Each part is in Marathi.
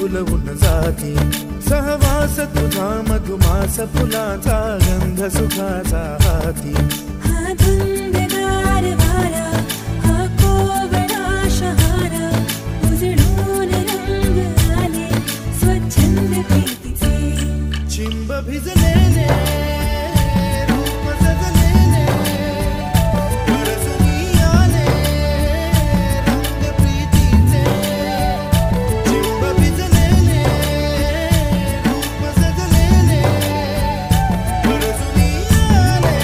फुलवून जाती सहवास तुझा मधुमास फुलाचा गंध सुखाचा हाती हा धुंदगार वारा हा कोवळा शहारा उजळून रंग आले स्वच्छंद प्रीतीचे चिंब भिजलेले रूप सजलेले परसुनी आले रंग प्रीतीचे चिंब भिजलेले रूप सजलेले परसुनी आले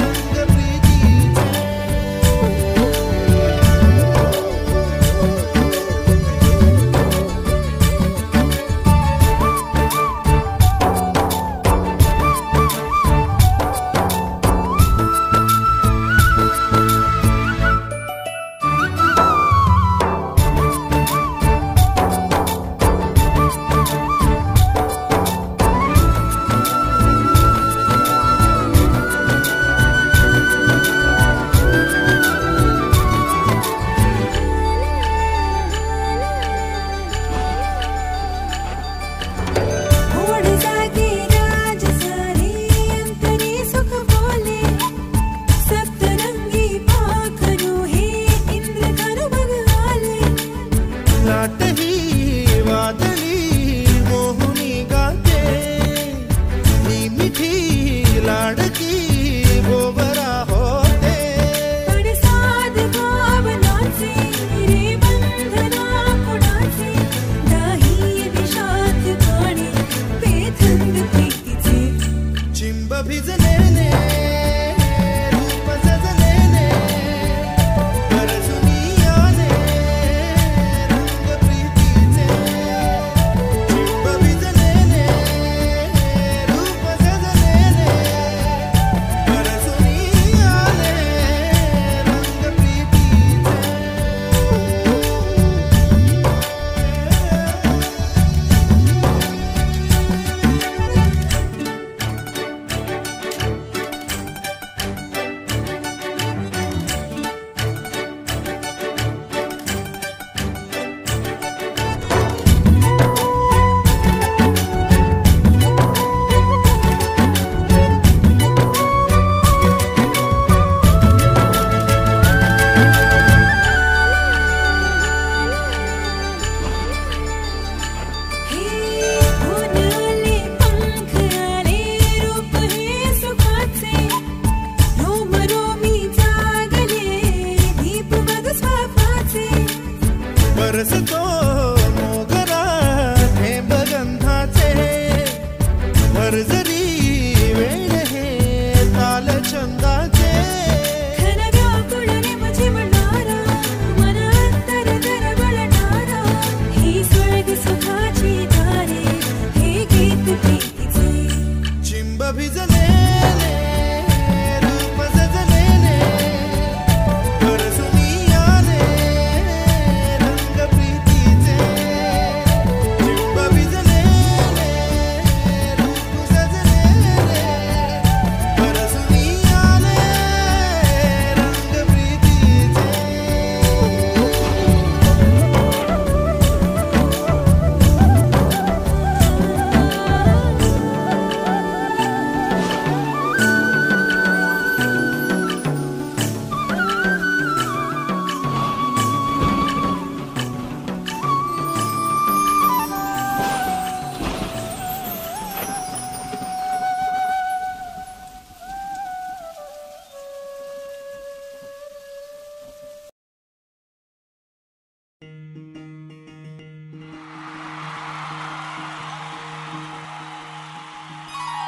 रंग प्रीतीचे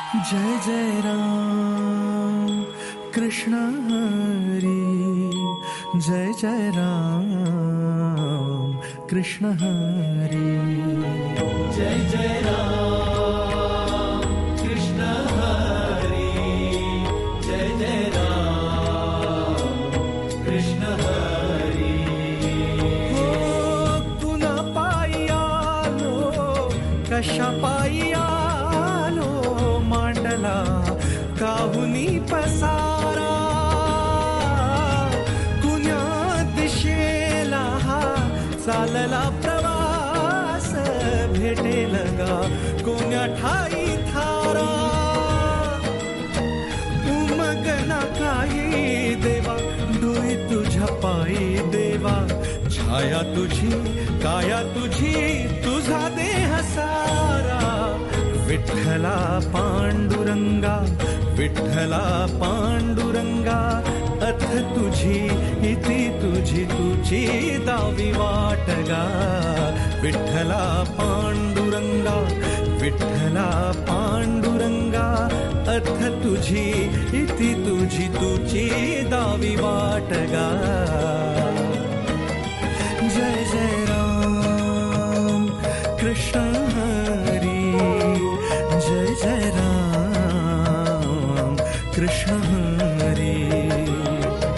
जय जय राम कृष्ण हरी, जय जय राम कृष्ण हरी, जय जय राम कृष्ण हरी, जय जय राम कृष्ण हरी. हो तुना पायी आलो, कशा पायी आलो, मांडला काहुनी पसारा, कुण्या दिशेला हा चालला प्रवास, भेटेल गा कोण्या ठाई थारा. उमगना काही देवा, डोई तुझ्या पायी देवा, छाया तुझी काया तुझी, तुझा देह सारा. विठ्ठला पांडुरंगा, विठ्ठला पांडुरंगा, अथ तुझी इति तुझी तुझी दावी वाटगा. विठ्ठला पांडुरंगा, विठ्ठला पांडुरंगा, अथ तुझी इति तुझी तुझी दावी वाटगा. जय जय राम कृष्ण हरी, जय जय राम कृष्ण हरी,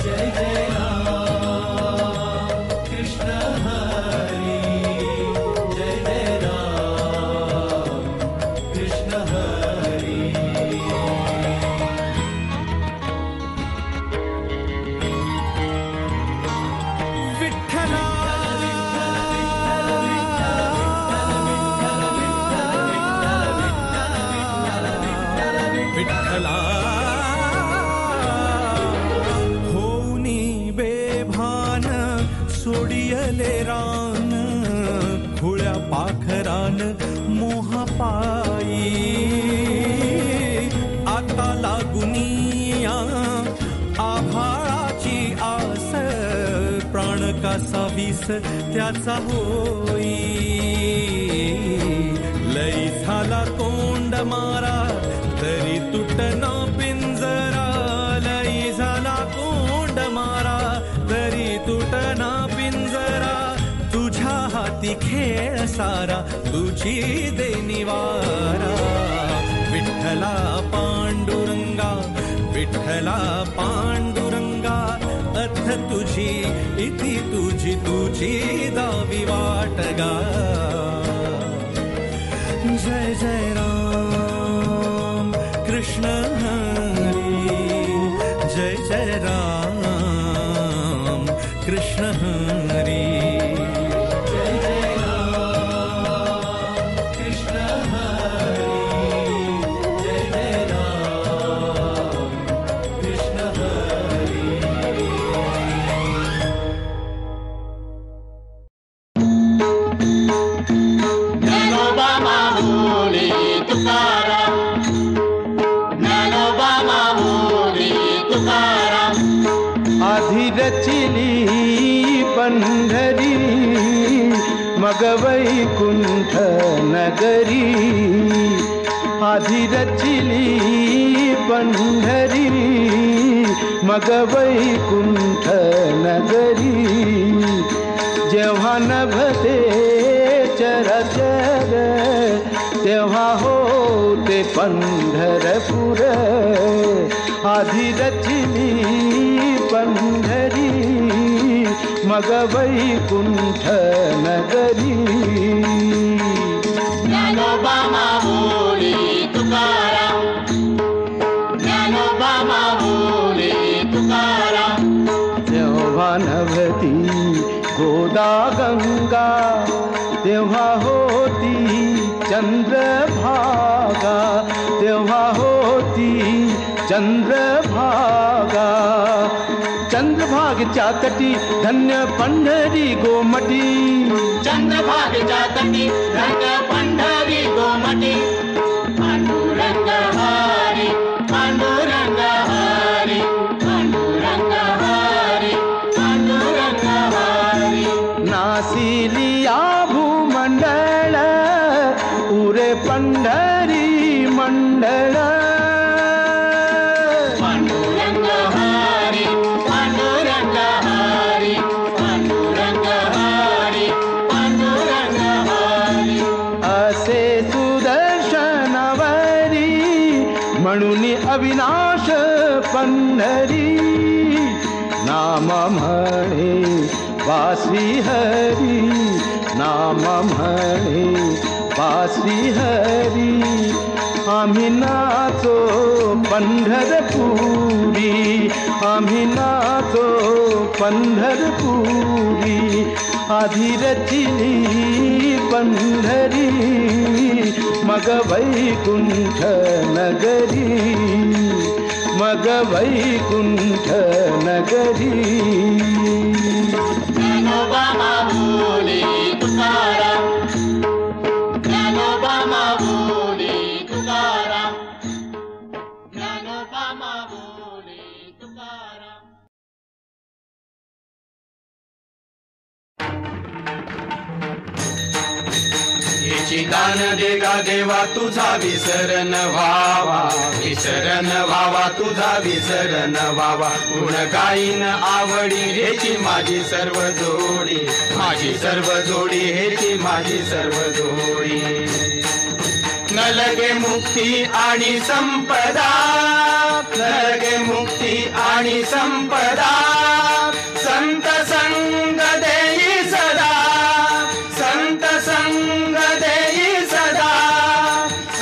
जय जय राम कृष्ण हरी, जय जय राम कृष्ण हरी. विठ्ठला विठ्ठला होऊनी बेभान, सोडियले रान, खुळ्या पाखरान मोहापायी. आता लागुनिया आभाळाची आस, प्राण कसा वीस त्याचा होई. लई झाला कोंड मारा, तरी तुटना पिंजरा. लई झाला कोंड मारा, तरी तुटना पिंजरा. तुझ्या हाती खेळ सारा, तुझी देनिवारा. विठ्ठला पांडुरंगा, विठ्ठला पांडुरंगा, अथ तुझी इति तुझी तुझी दावी वाटगा. जय जय राम कृष्ण हरी, जय जय राम कृष्ण हरी, जय जय राम कृष्ण हरी, जय जय राम कृष्ण हरी. ज्ञानोबा माऊली तुकाराम, ज्ञानोबा माऊली तुकाराम. आधी रचिली पंढरी, मग वैकुंठ नगरी. आधी रचिली पंढरी, मग वैकुंठ नगरी. जेव्हा नभते चराचर, तेव्हा होते पंढरपूर. आधी रचिली पंढरी, मग वैकुंठ नगरी. ज्ञानोबा माऊली तुकाराम, ज्ञानोबा माऊली तुकाराम. तेव्हा नभती गोदा गंगा, तेव्हा होती चंद्रभागा. तेव्हा होती चंद्रभागा. चंद्रभागेच्या तटी धन्य पंढरी गोमटी. चंद्रभागेच्या तटी धन्य पंढरी गोमटी. पांडुरंग हरी, पांडुरंग हरी, पांडुरंग हरी, पांडुरंग हरी. नासिलिया भूमंडळ, उरे पंढरी मंडळ. सुदर्शनवरी म्हणून अविनाश पंढरी नाम म्हणे वासी हरी नाम म्हणे वासी हरी आम्ही नाचो पंढरपुरी आम्ही नाचो पंढरपुरी आधी रचिली पंढरी मग वैकुंठ नगरी मग वैकुंठ नगरी ज्ञानोबा माऊली तुकाराम ज्ञानोबा माऊली तुकाराम ज्ञानोबा माऊली तुकाराम याची दान देगा देवा तुझा विसरण व्हावा तुझा विसरण व्हावा गुण गाईन आवडी हेची माझी सर्व जोडी हेची माझी सर्व जोडी न लगे मुक्ती आणि संपदा संत संग देई सदा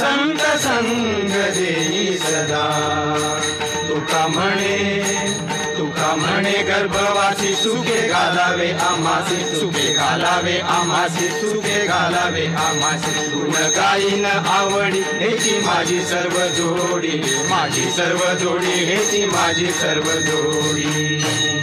संत संग देई सदा तुका म्हणे गर्भवासी सुखे घालावे आमासी गुण गाईन आवडी हेची माझी सर्व जोडी हेची माझी सर्व जोडी